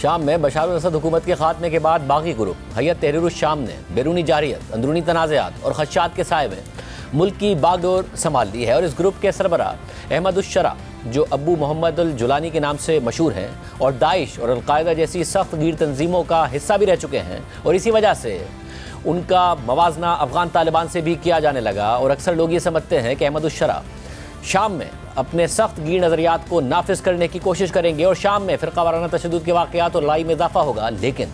شام میں بشار الاسد حکومت کے خاتمے کے بعد باغی گروپ ہیئت تحریر الشام نے بیرونی جارحیت، اندرونی تنازعات اور خدشات کے سائے میں ملک کی باغ ڈور سنبھال لی ہے، اور اس گروپ کے سربراہ احمد الشرع جو ابو محمد الجولانی کے نام سے مشہور ہیں اور داعش اور القاعدہ جیسی سخت گیر تنظیموں کا حصہ بھی رہ چکے ہیں، اور اسی وجہ سے ان کا موازنہ افغان طالبان سے بھی کیا جانے لگا، اور اکثر لوگ یہ سمجھتے ہیں کہ احمد الشرع شام میں اپنے سخت گیر نظریات کو نافذ کرنے کی کوشش کریں گے اور شام میں فرقہ وارانہ تشدد کے واقعات اور لڑائی میں اضافہ ہوگا۔ لیکن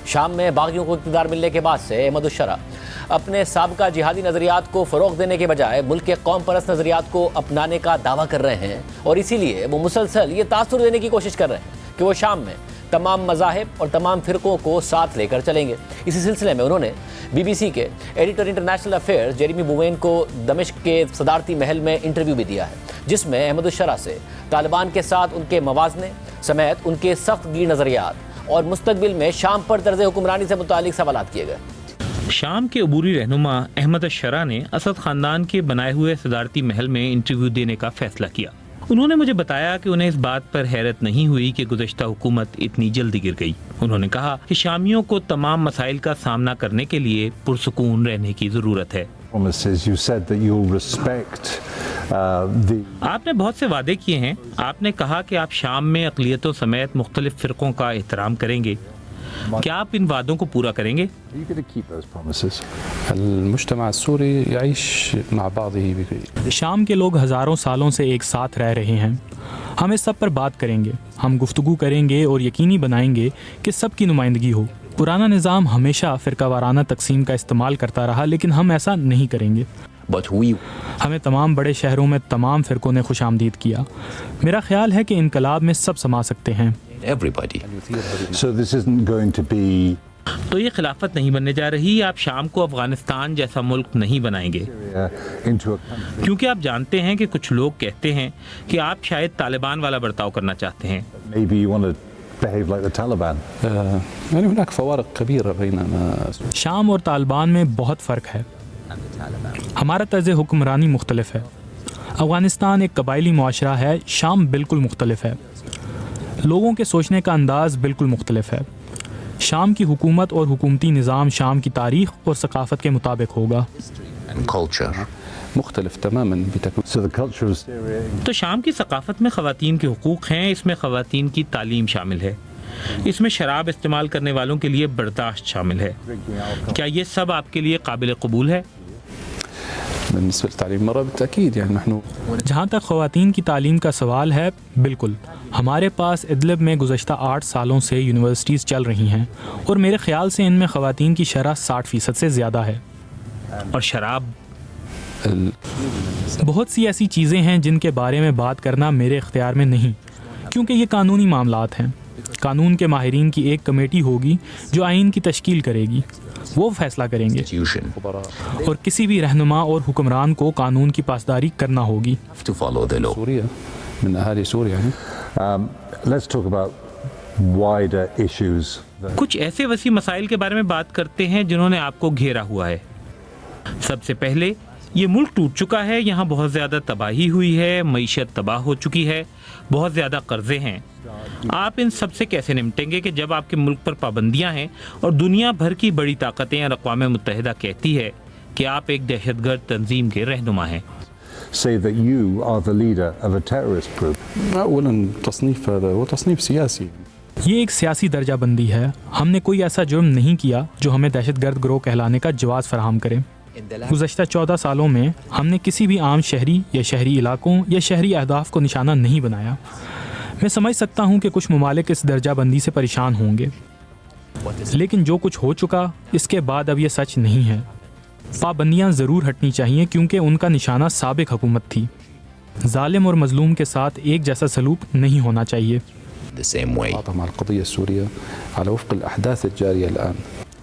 شام میں باغیوں کو اقتدار ملنے کے بعد سے احمد الشرع اپنے سابقہ جہادی نظریات کو فروغ دینے کے بجائے ملک کے قوم پرست نظریات کو اپنانے کا دعویٰ کر رہے ہیں، اور اسی لیے وہ مسلسل یہ تاثر دینے کی کوشش کر رہے ہیں کہ وہ شام میں تمام مذاہب اور تمام فرقوں کو ساتھ لے کر چلیں گے۔ اسی سلسلے میں انہوں نے بی بی سی کے ایڈیٹر انٹرنیشنل افیئرز جیریمی بوین کو دمشق کے صدارتی محل میں انٹرویو بھی دیا ہے، جس میں احمد الشرع سے طالبان کے ساتھ ان کے موازنے سمیت ان کے سخت گیر نظریات اور مستقبل میں شام پر طرز حکمرانی سے متعلق سوالات کیے گئے۔ شام کے عبوری رہنما احمد الشرع نے اسد خاندان کے بنائے ہوئے صدارتی محل میں انٹرویو دینے کا فیصلہ کیا۔ انہوں نے مجھے بتایا کہ انہیں اس بات پر حیرت نہیں ہوئی کہ گزشتہ حکومت اتنی جلدی گر گئی۔ انہوں نے کہا کہ شامیوں کو تمام مسائل کا سامنا کرنے کے لیے پرسکون رہنے کی ضرورت ہے۔ آپ نے بہت سے وعدے کیے ہیں، آپ نے کہا کہ آپ شام میں اقلیتوں سمیت مختلف فرقوں کا احترام کریں گے، کیا آپ ان وعدوں کو پورا کریں گے؟ المجتمع السوری يعيش مع بعضه شام کے لوگ ہزاروں سالوں سے ایک ساتھ رہ رہے ہیں، ہم اس سب پر بات کریں گے، ہم گفتگو کریں گے اور یقینی بنائیں گے کہ سب کی نمائندگی ہو۔ پرانا نظام ہمیشہ فرقہ وارانہ تقسیم کا استعمال کرتا رہا، لیکن ہم ایسا نہیں کریں گے۔ ہمیں تمام بڑے شہروں میں تمام فرقوں نے خوش آمدید کیا۔ میرا خیال ہے کہ انقلاب میں سب سما سکتے ہیں۔ تو یہ خلافت نہیں بننے جا رہی، آپ شام کو افغانستان جیسا ملک نہیں بنائیں گے، کیونکہ آپ جانتے ہیں کہ کچھ لوگ کہتے ہیں کہ آپ شاید طالبان والا برتاؤ کرنا چاہتے ہیں۔ يعني هناك فوارق كبيرة بيننا۔ شام اور طالبان میں بہت فرق ہے۔ ہمارا طرز حکمرانی مختلف ہے۔ افغانستان ایک قبائلی معاشرہ ہے، شام بالکل مختلف ہے۔ لوگوں کے سوچنے کا انداز بالکل مختلف ہے۔ شام کی حکومت اور حکومتی نظام شام کی تاریخ اور ثقافت کے مطابق ہوگا۔ مختلف تماما تو شام کی ثقافت میں خواتین کے حقوق ہیں، اس میں خواتین کی تعلیم شامل ہے، اس میں شراب استعمال کرنے والوں کے لیے برداشت شامل ہے۔ کیا یہ سب آپ کے لیے قابل قبول ہے؟ بالنسبة للتعليم مرة بالتأكيد يعني نحن جہاں تک خواتین کی تعلیم کا سوال ہے، بالکل۔ ہمارے پاس ادلب میں گزشتہ 8 سالوں سے یونیورسٹیز چل رہی ہیں، اور میرے خیال سے ان میں خواتین کی شرح 60% سے زیادہ ہے۔ اور شراب؟ بہت سی ایسی چیزیں ہیں جن کے بارے میں بات کرنا میرے اختیار میں نہیں، کیونکہ یہ قانونی معاملات ہیں۔ قانون کے ماہرین کی ایک کمیٹی ہوگی جو آئین کی تشکیل کرے گی، وہ فیصلہ کریں گے، اور کسی بھی رہنما اور حکمران کو قانون کی پاسداری کرنا ہوگی۔ سوريا من أهالي Surya Let's talk about wider issues. کچھ ایسے وسیع مسائل کے بارے میں بات کرتے ہیں جنہوں نے آپ کو گھیرا ہوا ہے۔ سب سے پہلے یہ ملک ٹوٹ چکا ہے، یہاں بہت زیادہ تباہی ہوئی ہے، معیشت تباہ ہو چکی ہے، بہت زیادہ قرضے ہیں۔ آپ ان سب سے کیسے نمٹیں گے کہ جب آپ کے ملک پر پابندیاں ہیں اور دنیا بھر کی بڑی طاقتیں اور اقوام متحدہ کہتی ہے کہ آپ ایک دہشت گرد تنظیم کے رہنما ہیں؟ Say that you are the leader of a terrorist group. أولا تصنيف هذا هو تصنيف سياسي۔ یہ ایک سیاسی درجہ بندی ہے۔ ہم نے کوئی ایسا جرم نہیں کیا جو ہمیں دہشت گرد گروہ کہلانے کا جواز فراہم کرے۔ گزشتہ 14 سالوں میں ہم نے کسی بھی عام شہری یا شہری علاقوں یا شہری اہداف کو نشانہ نہیں بنایا۔ میں سمجھ سکتا ہوں کہ کچھ ممالک اس درجہ بندی سے پریشان ہوں گے، لیکن جو کچھ ہو چکا اس کے بعد اب یہ سچ نہیں ہے۔ پابندیاں ضرور ہٹنی چاہیے کیونکہ ان کا نشانہ سابق حکومت تھی۔ ظالم اور مظلوم کے ساتھ ایک جیسا سلوک نہیں ہونا چاہیے۔ مع القضية السورية على وفق الأحداث الجارية الآن۔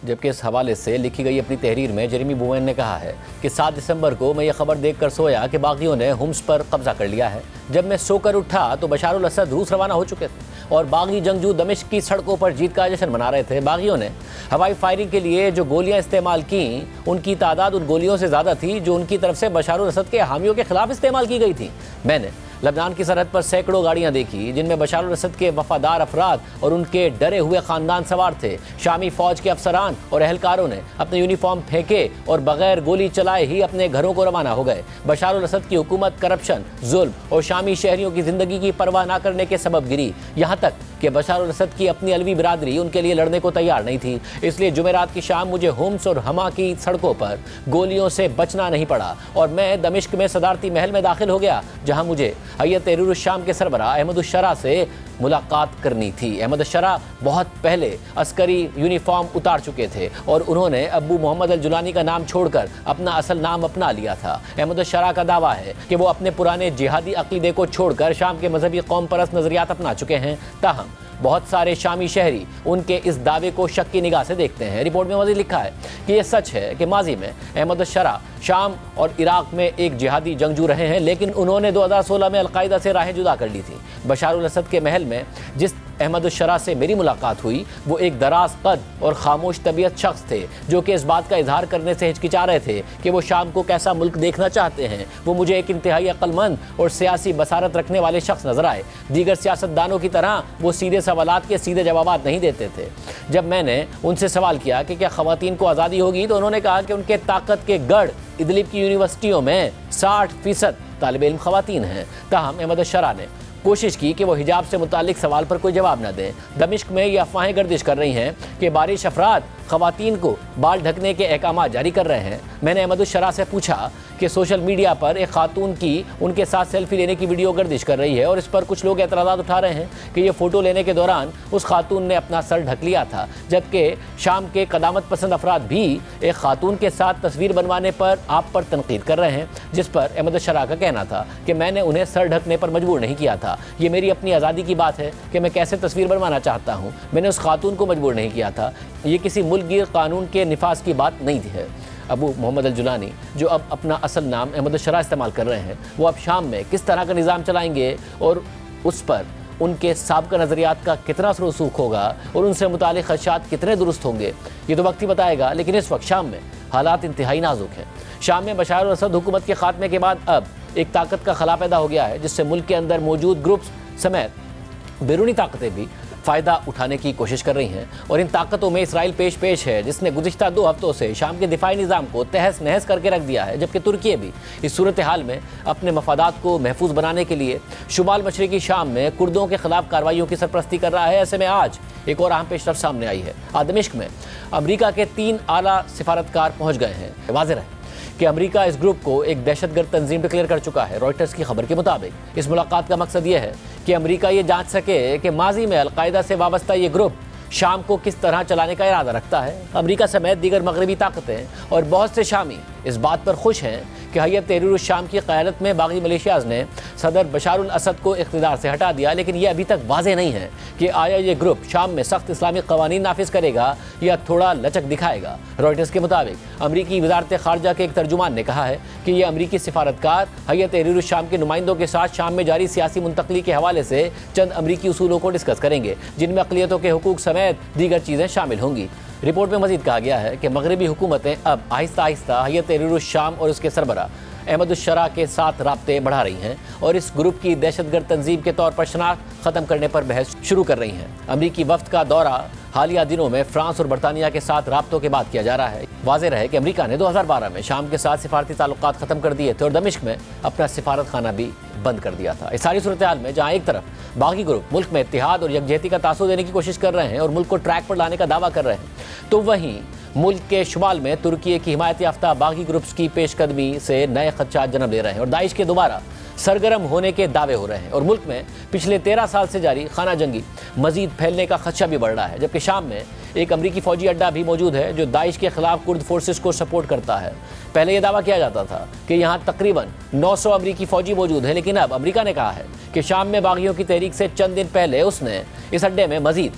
جبکہ اس حوالے سے لکھی گئی اپنی تحریر میں جیریمی بوین نے کہا ہے کہ 7 دسمبر کو میں یہ خبر دیکھ کر سویا کہ باغیوں نے ہومس پر قبضہ کر لیا ہے۔ جب میں سو کر اٹھا تو بشار الاسد روس روانہ ہو چکے تھے اور باغی جنگجو دمشق کی سڑکوں پر جیت کا جشن منا رہے تھے۔ باغیوں نے ہوائی فائرنگ کے لیے جو گولیاں استعمال کیں ان کی تعداد ان گولیوں سے زیادہ تھی جو ان کی طرف سے بشار الاسد کے حامیوں کے خلاف استعمال کی گئی تھی۔ میں نے लबनान की सरहद पर सैकड़ों गाड़ियां देखी जिनमें बशार अल असद के वफादार अफराद और उनके डरे हुए खानदान सवार थे। शामी फौज के अफसरान और एहलकारों ने अपने यूनिफॉर्म फेंके और बगैर गोली चलाए ही अपने घरों को रवाना हो गए। बशार अल असद की हुकूमत करप्शन, जुल्म और शामी शहरियों की जिंदगी की परवाह न करने के सबब गिरी, यहाँ तक कि बशार अल असद की अपनी अलवी बिरादरी उनके लिए लड़ने को तैयार नहीं थी। इसलिए जुमेरात की शाम मुझे होम्स और हमा की सड़कों पर गोलियों से बचना नहीं पड़ा और मैं दमिश्क में सदारती महल में दाखिल हो गया, जहां मुझे हय्यत तहरीर उश-शाम के सरबराह अहमद उश-शरा से मुलाकात करनी थी। अहमद उश-शरा बहुत पहले अस्करी यूनिफॉर्म उतार चुके थे और उन्होंने अबू मोहम्मद अल जुलानी का नाम छोड़कर अपना असल नाम अपना लिया था। अहमद उश-शरा का दावा है कि वो अपने पुराने जिहादी अकीदे को छोड़कर शाम के मजहबी कौम परस्त नजरियात अपना चुके हैं। ताहम बहुत सारे शामी शहरी उनके इस दावे को शक की निगाह से देखते हैं। रिपोर्ट में मज़ीद लिखा है कि यह सच है कि माजी में अहमद उश-शरा शाम और इराक में एक जिहादी जंगजू रहे हैं, लेकिन उन्होंने 2016 में अलकायदा से राहें जुदा कर ली थी। बशार अल असद के महल में जिस अहमद उश-शरा से मेरी मुलाकात हुई वो एक दराज कद और खामोश तबीयत शख्स थे जो कि इस बात का इजहार करने से हिचकिचा रहे थे कि वो शाम को कैसा मुल्क देखना चाहते हैं। वो मुझे एक इंतहाई अक्लमंद और सियासी बसारत रखने वाले शख्स नजर आए। दीगर सियासतदानों की तरह वो सीधे सवालात के सीधे जवाब नहीं देते थे। जब मैंने उनसे सवाल किया कि क्या ख़वातीन को आज़ादी होगी, तो उन्होंने कहा कि उनके ताकत के गढ़ इदलिब की यूनिवर्सिटियों में 60% तालिब इल्म ख़वातीन हैं। ताहम अहमद उश-शरा ने कोशिश की कि वो हिजाब से मुतालिक सवाल पर कोई जवाब न दें। दमिश्क में ये अफवाहें गर्दिश कर रही हैं कि बारिश अफराद ख़वातीन को बाल ढकने के अहकाम जारी कर रहे हैं। मैंने अहमद उश-शरा से पूछा कि सोशल मीडिया पर एक खातून की उनके साथ सेल्फी लेने की वीडियो गर्दिश कर रही है और इस पर कुछ लोग एतराज़ात उठा रहे हैं कि ये फ़ोटो लेने के दौरान उस खातून ने अपना सर ढक लिया था, जबकि शाम के कदामत पसंद अफराद भी एक खातून के साथ तस्वीर बनवाने पर आप पर तनकीद कर रहे हैं, जिस पर अहमद उश-शरा का कहना था कि मैंने उन्हें सर ढकने पर मजबूर नहीं किया था। ये मेरी अपनी आज़ादी की बात है कि मैं कैसे तस्वीर बनवाना चाहता हूँ। मैंने उस खातून को मजबूर नहीं किया था। ये किसी मुल्कगीर कानून के निफाज की बात नहीं है। अबू मोहम्मद अल जुलानी, जो अब अपना असल नाम अहमद उश-शरा इस्तेमाल कर रहे हैं, वो अब शाम में किस तरह का निज़ाम चलाएंगे और उस पर उनके साबिक़ा नज़रियात का कितना रसूख होगा और उनसे मुतालिक ख़दशात कितने दुरुस्त होंगे, ये तो वक्त ही बताएगा। लेकिन इस वक्त शाम में हालात इंतहाई नाजुक हैं। शाम में बशार अल असद हुकूमत के ख़ात्मे के बाद अब एक ताकत का खला पैदा हो गया है, जिससे मुल्क के अंदर मौजूद ग्रुप्स समेत बैरूनी ताकतें भी फ़ायदा उठाने की कोशिश कर रही हैं। और इन ताकतों में इसराइल पेश है, जिसने गुज़िश्ता 2 हफ्तों से शाम के दिफाई निज़ाम को तहस नहस करके रख दिया है, जबकि तुर्की भी इस सूरत हाल में अपने मफादात को महफूज बनाने के लिए शुमाल मशरक़ी शाम में कुर्दों के ख़िलाफ़ कार्रवाइयों की सरपरस्ती कर रहा है। ऐसे में आज एक और अहम पेशरफ सामने आई है। आज दमिश्क में अमरीका के 3 आला सिफारतकार पहुँच गए हैं। वाज़ेह है कि अमेरिका इस ग्रुप को एक दहशतगर्द तंजीम डिक्लेयर कर चुका है। रॉयटर्स की खबर के मुताबिक इस मुलाकात का मकसद यह है कि अमेरिका ये जांच सके कि माजी में अलकायदा से वाबस्ता ये ग्रुप शाम को किस तरह चलाने का इरादा रखता है। अमेरिका समेत दीगर मगरबी ताकतें और बहुत से शामी इस बात पर खुश हैं कि हय्यत तहरीर उश-शाम की क़यादत में बागी मलेशियाज़ ने सदर बशार अल असद को इक़्तिदार से हटा दिया, लेकिन यह अभी तक वाज़ेह नहीं है कि आया ये ग्रुप शाम में सख्त इस्लामी क़वानीन नाफिज करेगा या थोड़ा लचक दिखाएगा। रॉयटर्स के मुताबिक अमरीकी वज़ारत ख़ारजा के एक तर्जुमान ने कहा है कि ये अमरीकी सिफारतकार हय्यत तहरीर उश-शाम के नुमाइंदों के साथ शाम में जारी सियासी मुंतकली के हवाले से चंद अमरीकी उसूलों को डिस्कस करेंगे, जिनमें अक़लियतों के हुकूक समेत दीगर चीज़ें शामिल होंगी। रिपोर्ट में मज़ीद कहा गया है कि मगरबी हुकूमतें अब आहिस्ता आहिस्ता हय्यत तहरीर उश-शाम और उसके सरबराह अहमद उश-शरा के साथ राब्ते बढ़ा रही हैं और इस ग्रुप की दहशतगर्द तंजीम के तौर पर शनाख्त ख़त्म करने पर बहस शुरू कर रही हैं। अमरीकी वफ्द का दौरा हालिया दिनों में फ्रांस और बरतानिया के साथ राब्तों के बाद किया जा रहा है। वाज़ेह रहे कि अमेरिका ने 2012 में शाम के साथ सिफारती ताल्लुकात ख़त्म कर दिए थे और दमिश्क में अपना सिफारत खाना भी बंद कर दिया था। इस सारी सूरत हाल में जहाँ एक तरफ बागी ग्रुप मुल्क में इत्तेहाद और यकजहती का तासुर देने की कोशिश कर रहे हैं और मुल्क को ट्रैक पर लाने का दावा कर रहे हैं, तो वहीं मुल्क के शुमाल में तुर्की की हिमायत याफ्ता बागी ग्रुप्स की पेशकदमी से नए खदशात जन्म ले रहे हैं और दाइश के दोबारा सरगर्म होने के दावे हो रहे हैं और मुल्क में पिछले 13 साल से जारी खाना जंगी मजीद फैलने का खदशा भी बढ़ रहा है। जबकि शाम में एक अमरीकी फौजी अड्डा भी मौजूद है जो दाइश के खिलाफ कुर्द फोर्सेस को सपोर्ट करता है। पहले यह दावा किया जाता था कि यहाँ तकरीबन 900 अमरीकी फौजी मौजूद हैं, लेकिन अब अमरीका ने कहा है कि शाम में बागियों की तहरीक से चंद दिन पहले उसने इस अड्डे में मजीद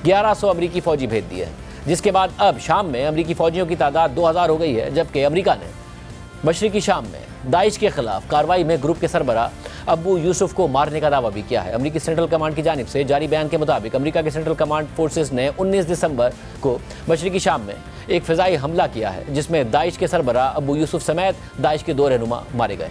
1100 अमरीकी फौजी भेज दिए हैं, जिसके बाद अब शाम में अमरीकी फौजियों की तादाद 2000 हो गई है। जबकि अमरीका ने मशरक़ी शाम में दाइश के खिलाफ कार्रवाई में ग्रुप के सरबराह अबू यूसुफ को मारने का दावा भी किया है। अमरीकी सेंट्रल कमांड की जानिब से जारी बयान के मुताबिक अमरीका के सेंट्रल कमांड फोर्सेस ने 19 दिसंबर को मशरक़ी शाम में एक फ़िज़ाई हमला किया है, जिसमें दाइश के सरबराह अबू यूसुफ समेत दाइश के 2 रहनुमा मारे गए।